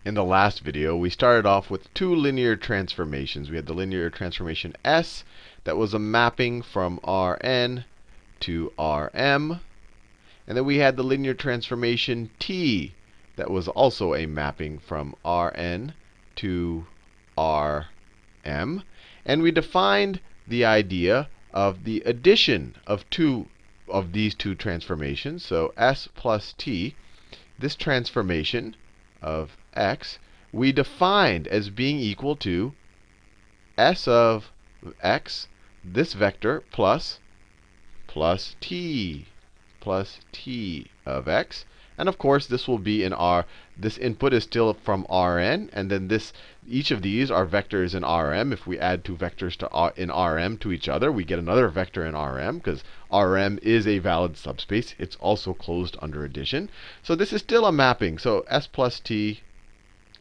In the last video, we started off with two linear transformations. We had the linear transformation S that was a mapping from Rn to Rm. And then we had the linear transformation T that was also a mapping from Rn to Rm. And we defined the idea of the addition of these two transformations. So S plus T, this transformation of x, we defined as being equal to S of x, this vector, plus t of x. And of course, this will be in this input is still from Rn, and then each of these are vectors in Rm. If we add two vectors in Rm to each other, we get another vector in Rm, because Rm is a valid subspace. It's also closed under addition. So this is still a mapping. So S plus T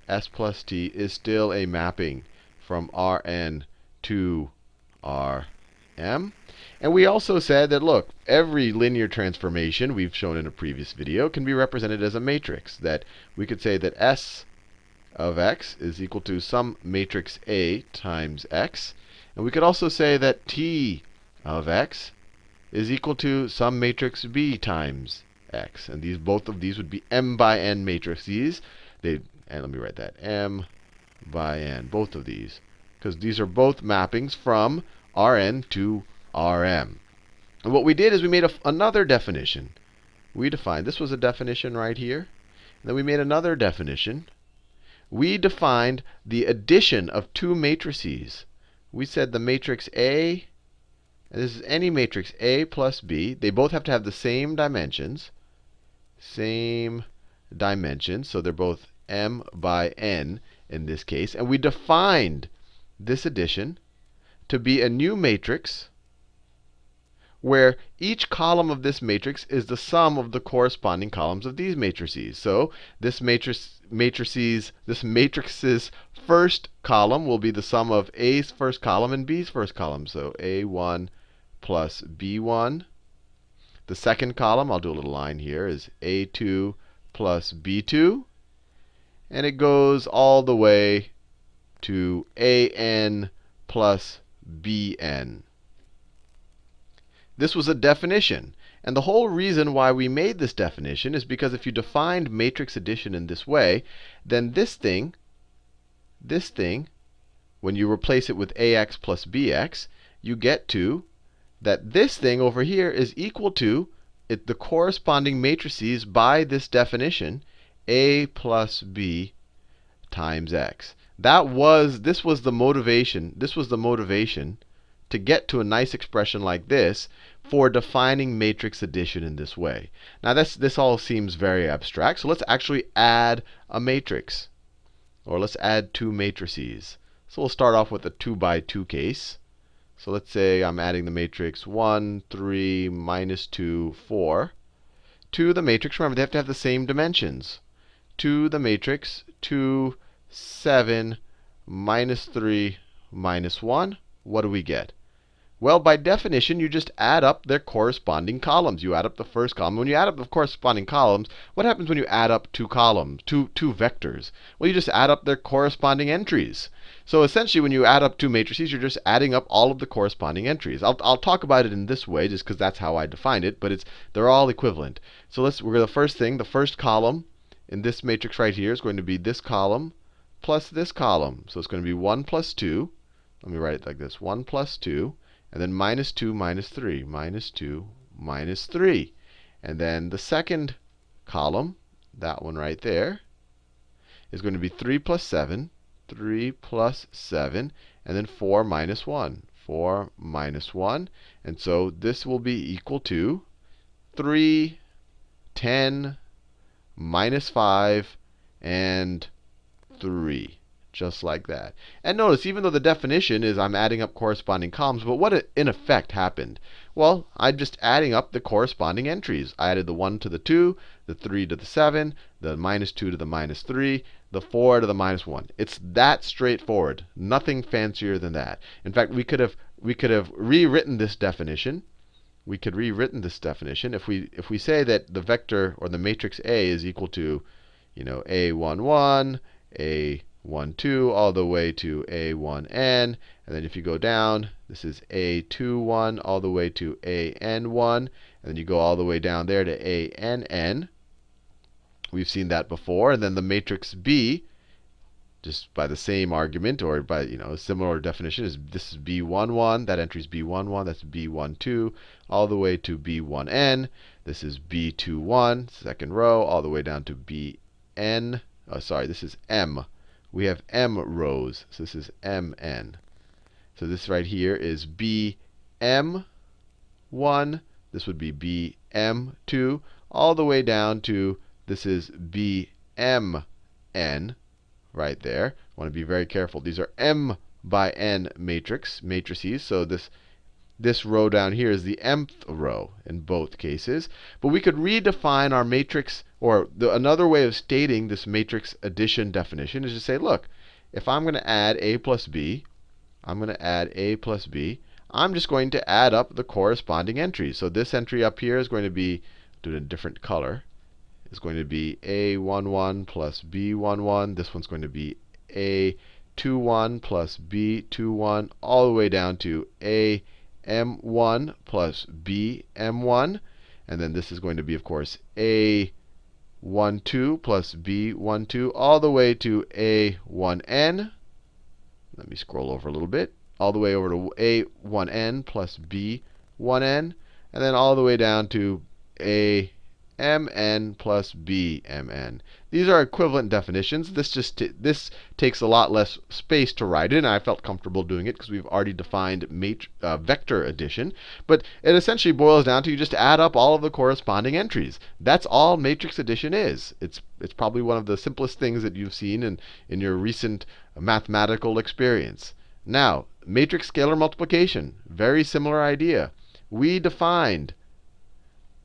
is still a mapping from Rn to Rm. And we also said that, look, every linear transformation we've shown in a previous video can be represented as a matrix. That we could say that S of x is equal to some matrix A times x. And we could also say that T of x is equal to some matrix B times x. And both of these would be m by n matrices. And let me write that, m by n, both of these. Because these are both mappings from Rn to Rm. And what we did is we made another definition. We defined, this was a definition right here. And then we made another definition. We defined the addition of two matrices. We said the matrix A, and this is any matrix A plus B. They both have to have the same dimensions. So they're both m by n in this case. And we defined this addition to be a new matrix where each column of this matrix is the sum of the corresponding columns of these matrices. So this matrix's first column will be the sum of A's first column and B's first column. So A1 plus B1. The second column, I'll do a little line here, is A2 plus B2. And it goes all the way to AN plus Bn. This was a definition. And the whole reason why we made this definition is because if you defined matrix addition in this way, then this thing, when you replace it with AX plus BX, you get to that this thing over here is equal to the corresponding matrices by this definition, A plus B times x. This was the motivation to get to a nice expression like this for defining matrix addition in this way. Now this all seems very abstract, so let's actually add a matrix. Or let's add two matrices. So we'll start off with a 2 by 2 case. So let's say I'm adding the matrix 1, 3, minus 2, 4 to the matrix. Remember, they have to have the same dimensions. To the matrix 2, 7, minus 3, minus 1. What do we get? Well, by definition, you just add up their corresponding columns. You add up the first column. When you add up the corresponding columns, what happens when you add up two vectors? Well, you just add up their corresponding entries. So essentially, when you add up two matrices, you're just adding up all of the corresponding entries. I'll talk about it in this way just because that's how I defined it, but they're all equivalent. So the first column in this matrix right here is going to be this column plus this column. So it's going to be 1 plus 2. Let me write it like this, 1 plus 2. And then minus 2, minus 3, minus 2, minus 3. And then the second column, that one right there, is going to be 3 plus 7, 3 plus 7, and then 4 minus 1, 4 minus 1. And so this will be equal to 3, 10, minus 5, and 3. Just like that. And notice, even though the definition is I'm adding up corresponding columns, but what in effect happened? Well, I'm just adding up the corresponding entries. I added the 1 to the 2, the 3 to the 7, the minus 2 to the minus 3, the 4 to the minus 1. It's that straightforward. Nothing fancier than that. In fact, we could have rewritten this definition. If we say that the vector or the matrix A is equal to, A11, A12 all the way to A1n. And then if you go down, this is A21 all the way to AN1. And then you go all the way down there to ANN. We've seen that before. And then the matrix B, just by the same argument or by a similar definition, is this is B11. That entry is B11. That's B12 all the way to B1n. This is B21, second row, all the way down to Bn. Oh, sorry, this is M. We have M rows, so this is Mn. So this right here is Bm1. This would be Bm2, all the way down to this is Bmn. Right there. I want to be very careful. These are M by N matrices. So this row down here is the mth row in both cases. But we could redefine our matrix, or another way of stating this matrix addition definition is to say, look, if I'm going to add A plus B, I'm just going to add up the corresponding entries. So this entry up here is going to be, do it in a different color, is going to be A11 plus B11. This one's going to be A21 plus B21, all the way down to AM1 plus BM1. And then this is going to be, of course, A12 plus B12, all the way to A1n. Let me scroll over a little bit. All the way over to A1n plus B1n. And then all the way down to Mn plus Bmn. These are equivalent definitions. This takes a lot less space to write in. I felt comfortable doing it because we've already defined vector addition. But it essentially boils down to you just add up all of the corresponding entries. That's all matrix addition is. It's probably one of the simplest things that you've seen in your recent mathematical experience. Now, matrix scalar multiplication, very similar idea. We defined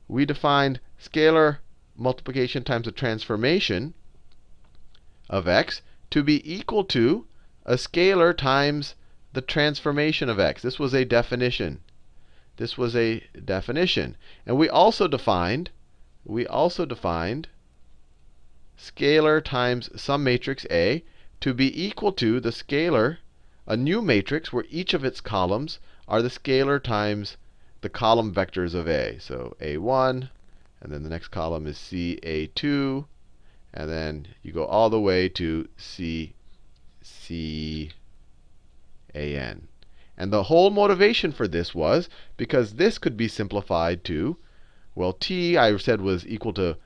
scalar multiplication times the transformation of x to be equal to a scalar times the transformation of x. This was a definition. And we also defined scalar times some matrix A to be equal to the scalar, a new matrix where each of its columns are the scalar times the column vectors of A. So A1, and then the next column is CA2, and then you go all the way to CAN. And the whole motivation for this was because this could be simplified to, well, t I said was equal to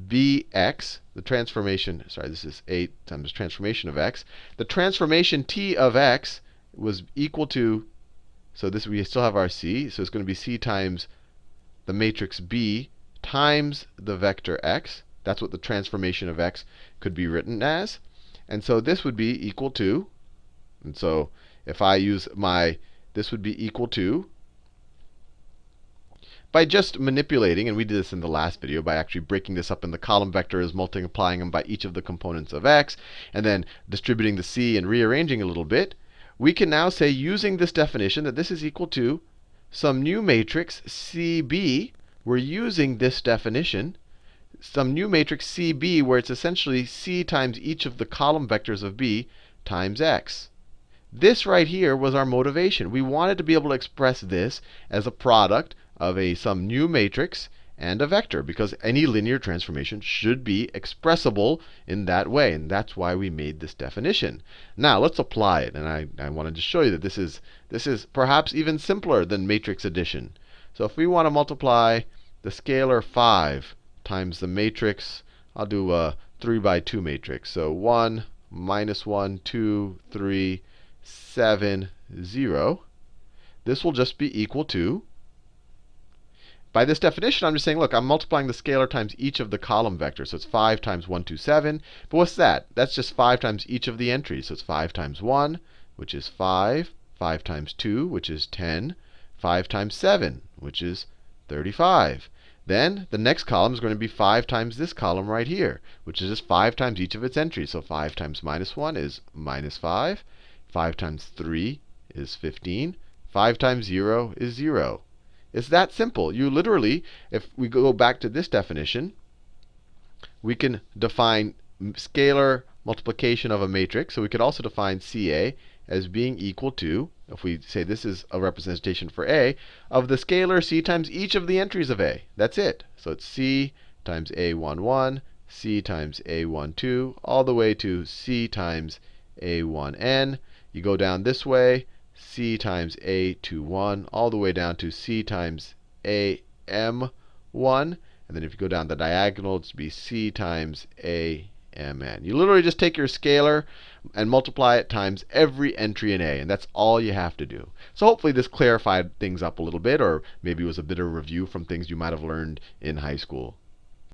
bx, the transformation, sorry, this is A times transformation of x. The transformation t of x was equal to, so this we still have our c, so it's going to be c times the matrix B times the vector x. That's what the transformation of x could be written as. And so this would be equal to, and so if I use this would be equal to, by just manipulating, and we did this in the last video, by actually breaking this up in the column vectors, multiplying them by each of the components of x, and then distributing the c and rearranging a little bit, we can now say, using this definition, that this is equal to some new matrix CB. We're using this definition, some new matrix CB, where it's essentially c times each of the column vectors of B times x. This right here was our motivation. We wanted to be able to express this as a product of some new matrix and a vector, because any linear transformation should be expressible in that way. And that's why we made this definition. Now, let's apply it. And I wanted to show you that this is perhaps even simpler than matrix addition. So if we want to multiply the scalar 5 times the matrix, I'll do a 3 by 2 matrix. So 1, minus 1, 2, 3, 7, 0. This will just be equal to, by this definition, I'm just saying, look, I'm multiplying the scalar times each of the column vectors. So it's 5 times 1, 2, 7. But what's that? That's just 5 times each of the entries. So it's 5 times 1, which is 5. 5 times 2, which is 10. 5 times 7, which is 35. Then the next column is going to be 5 times this column right here, which is just 5 times each of its entries. So 5 times minus 1 is minus 5. 5 times 3 is 15. 5 times 0 is 0. It's that simple. You literally, if we go back to this definition, we can define scalar multiplication of a matrix. So we could also define CA as being equal to, if we say this is a representation for A, of the scalar C times each of the entries of A. That's it. So it's C times A11, C times A12, all the way to C times A1n. You go down this way, C times A21, all the way down to C times AM1. And then if you go down the diagonal, it's be C times AMN. You literally just take your scalar and multiply it times every entry in A. And that's all you have to do. So hopefully this clarified things up a little bit, or maybe it was a bit of a review from things you might have learned in high school.